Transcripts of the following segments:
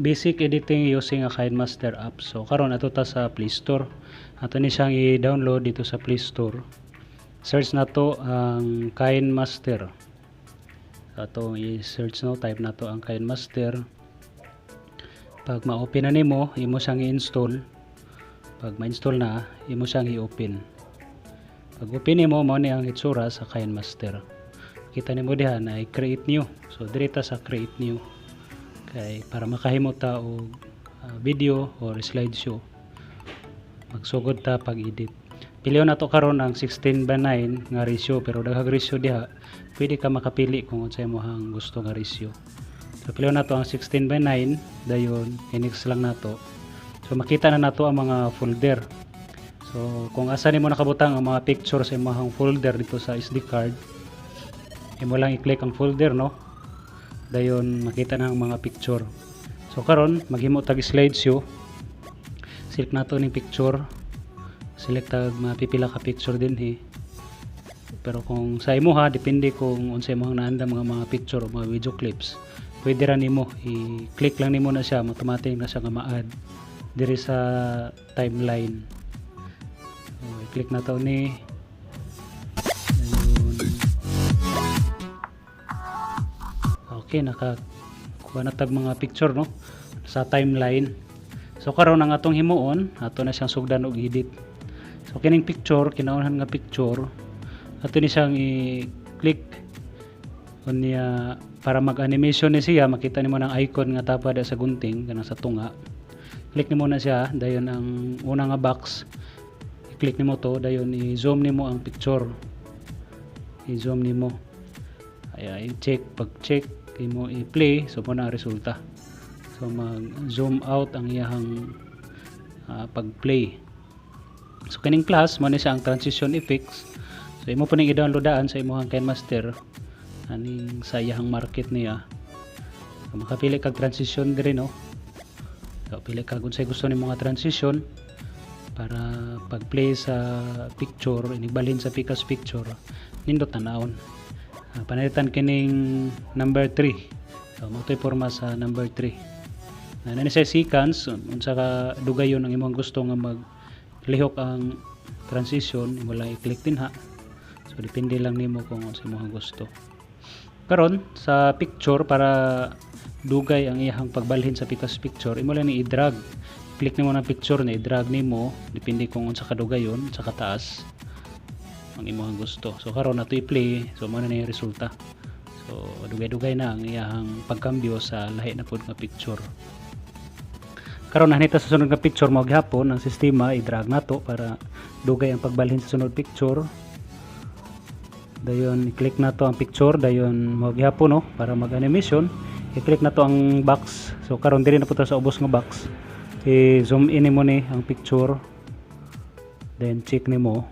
basic editing using a KineMaster app. So karon ato ta sa Play Store. Ato ni siyang i-download dito sa Play Store. Search na to ang KineMaster. Ato i-search no, type na to ang KineMaster. Pag ma-open na nimo, imo siyang i-install. Pag ma-install na, imo siyang i-open. Pag open nimo, mao ni ang itsura sa KineMaster. Kita nimo diha na i-create new. So direta sa create new. Kay para makahimo ta og video or slideshow. Magsugod ta pag-edit. Piliyon na to karon ang 16:9 nga ratio, pero daghang ratio diha. Pwede ka makapili kung unsa imong gusto nga ratio. So piliyon na to ang 16:9, dayon i-next lang nato. So makita na nato ang mga folder. So kung asa nimo nakabutang ang mga picture sa imong folder dito sa SD card, imo lang i-click ang folder no. Dayon makita na ang mga picture. So karon maghimo tag slideshow. Select nato ning picture. Select tag mapipila ka picture dinhi. Pero kung sa imo ha, depende kung unsa imong naanda mga picture o mga video clips. Pwede ra nimo i-click lang nimo na siya, automatic na siya nga ma-add diri sa timeline. So, i-click na to ni. Okay, nakakuha na tag mga picture no sa timeline. So karon ang atong himuon, ato na siyang sugdan og edit. So kining picture, kinaunahan nga picture, ato ni siyang i-click unya para mag-animation ni siya. Makita nimo nang icon nga tapad sa gunting kanang sa tunga. Click nimo na siya, dayon ang una nga box. I-click nimo to, dayon i-zoom nimo ang picture. I-zoom nimo. Ay i-check, pag-check imo i-play, so mo na ang resulta. So mag-zoom out ang iyang pag-play. So kining plus mo ni siya ang transition effects. So imo po ning i-downloadaan sa imong KineMaster aning sa iyang market niya. So makapili kag transition diri no. So pili kag unsay gusto nimo nga transition para pag-play sa picture, inibalhin sa Picas picture, nindot tanawon. Panalitan kining number 3. So motoy forma sa number 3. Na ni sa sequence unsa ka dugayon ang imong gusto nga maglihok ang transition, imo lang i-click dinha. So depende lang nimo kung unsa imong gusto. Karon sa picture, para dugay ang iyang pagbalhin sa Picas picture, imo lang ni i-drag. Click nimo ng picture na i-drag nimo, depende kung unsa ka dugayon sa kataas ang imong gusto. So karon nato i-play, so mao na yung resulta. So dugay-dugay na ang iyang pagkambyo sa lahi na pud nga picture. Karon nanita sa sunod nga picture, mao gihapon ang sistema i-drag nato para dugay ang pagbalhin sa sunod picture. Dayon i-click nato ang picture, dayon mao gihapon no, para mag-animation i-click nato ang box. So karon diri na puta sa ubos nga box. I-zoom in nimo ni ang picture. Then check nimo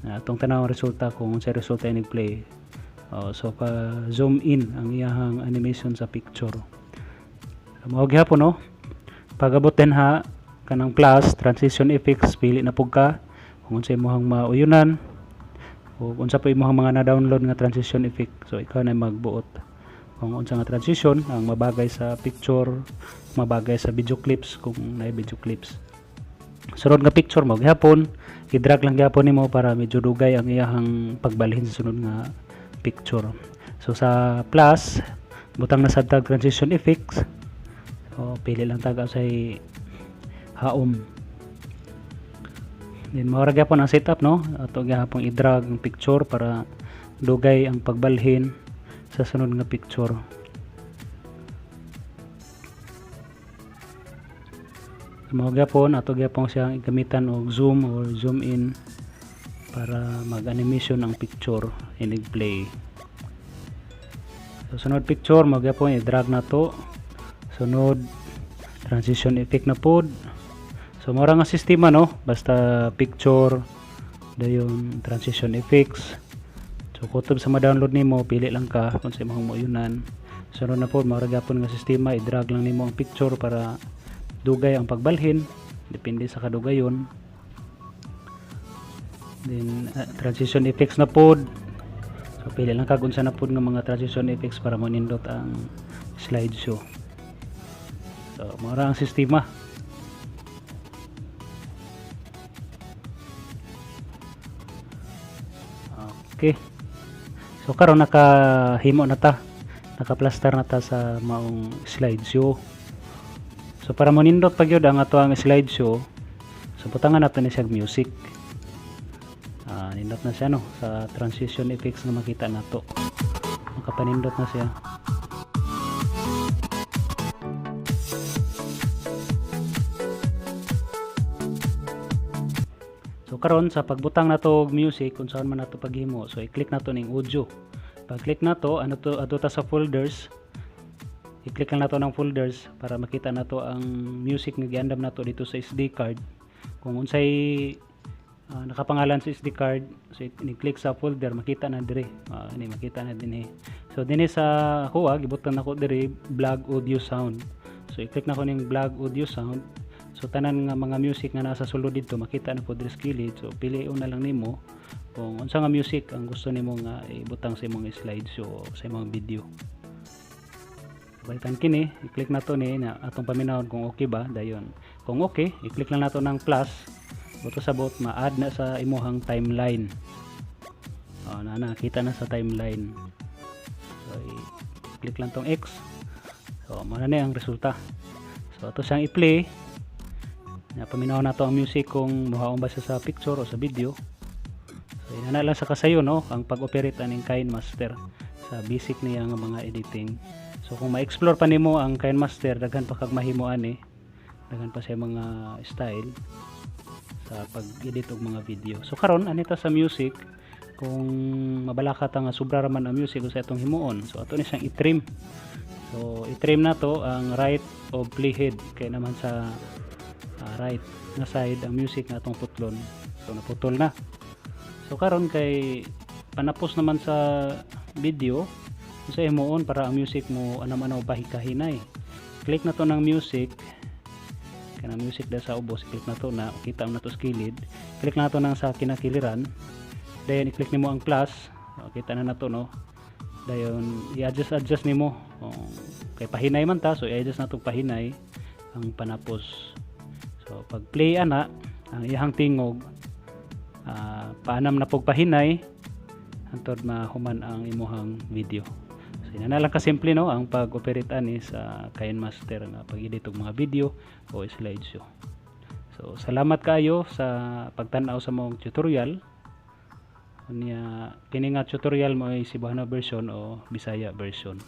atong tanaw ang resulta kung unsa resulta ini play. So pa zoom in ang iyang animation sa picture. Mao gihapon no. Pag-abot din ha kanang plus transition effects, pili na pug ka kung unsa imong mauyunan o unsa pa imong mga na-download nga transition effect. So ikaw na magbuot kung unsa nga transition ang mabagay sa picture, mabagay sa video clips kung naay video clips. Sunod nga picture mo gihapon, i-drag lang gihapon nimo para medyo dugay ang iyang pagbalhin sa sunod nga picture. So sa plus, butang na sa tag transition effects. So pili lang tag say haom. Then mao ra gyapon ang setup no. Ato gyapon i-drag ang picture para dugay ang pagbalhin sa sunod nga picture. Mao gyapon ato gyapon siyang gamitan og zoom or zoom in para mag-animation ang picture and i-play. So sunod picture mao gyapon i-drag nato. Sunod transition effect na pod. So mao ra nga sistema no, basta picture dayon transition effects. So kutob sa ma-download nimo, pili lang ka kung sa imong mouyunan. Sunod na pod mao ra gyapon nga sistema, i-drag lang nimo ang picture para dugay ang pagbalhin, depende sa kadugayon. Then transition effects na pod. So So pili lang kag unsa na pud nga mga transition effects para mo nindot ang slideshow. So mao ra ang sistema. Okay. So karon nakahimo na ta. Naka-plaster na ta sa maong slideshow. So para mo nindot pag yun ang ato ang slideshow, so butangan nato ni siya music. Nindot na siya no sa transition effects nga makita nato. Makapanindot na siya. So karon sa pagbutang nato og music kung saan man nato paghimo, so i-click nato ning audio. Pag-click nato, ato ta sa folders. I-click lang nato ng folders para makita nato ang music nga giandam nato dito sa SD card. Kung unsay nakapangalan sa SD card, so i-click sa folder, makita na dire. Ini makita na dinhi. So dinhi sa ako gibutan nako dire Blog Audio Sound. So i-click nako ning Blog Audio Sound. So tanan nga mga music nga nasa sulod dito makita na po dire sa kilid. So piliun na lang nimo kung unsa nga music ang gusto nimo nga ibutang sa imong slideshow o sa imong video. Balikan kini, i-click nato ni na atong paminawon kung okay ba dayon. Kung okay, i-click lang nato ng plus. Buto sabot ma-add na sa imuhang timeline. Nakita na sa timeline. So i-click lang tong X. So mao na ang resulta. So ato siyang i-play. Paminaw na to ang music kung muhaon ba siya sa picture o sa video. So ina lang sa kasayo no ang pag-operate aning KineMaster sa basic niya nga mga editing. So kung ma-explore pa nimo ang KineMaster, daghan pa kag mahimuan daghan pa sa mga style sa pag-edit og mga video. So karon anita sa music, kung mabalaka ta nga sobra ra man ang music sa itong himuon, so ato ni siyang i-trim. So i-trim na to ang right of playhead kay naman sa right na side ang music na atong putlon. So naputol na. So karon kay panapos naman sa video, sa himuon para ang music mo anam-anaw bahikahinay. Click na to ng music. Kanang music da sa ubos, click na to na kita na to sa kilid. Click na to nang sa kinakiliran. Dayon i-click nimo ang plus. Kita na nato no. Dayon i-adjust nimo. Kay pahinay man ta, so i-adjust na to pahinay ang panapos. So pag play ana, ang iyang tingog paanam na pog pahinay hantod mahuman ang imuhang video. So ina na lang ka simple no ang pag-operate ani sa KineMaster nga pag-edit og mga video o slideshow. So salamat kayo sa pagtan-aw sa mong tutorial. Unya kini nga tutorial mo ay Cebuano version o Bisaya version.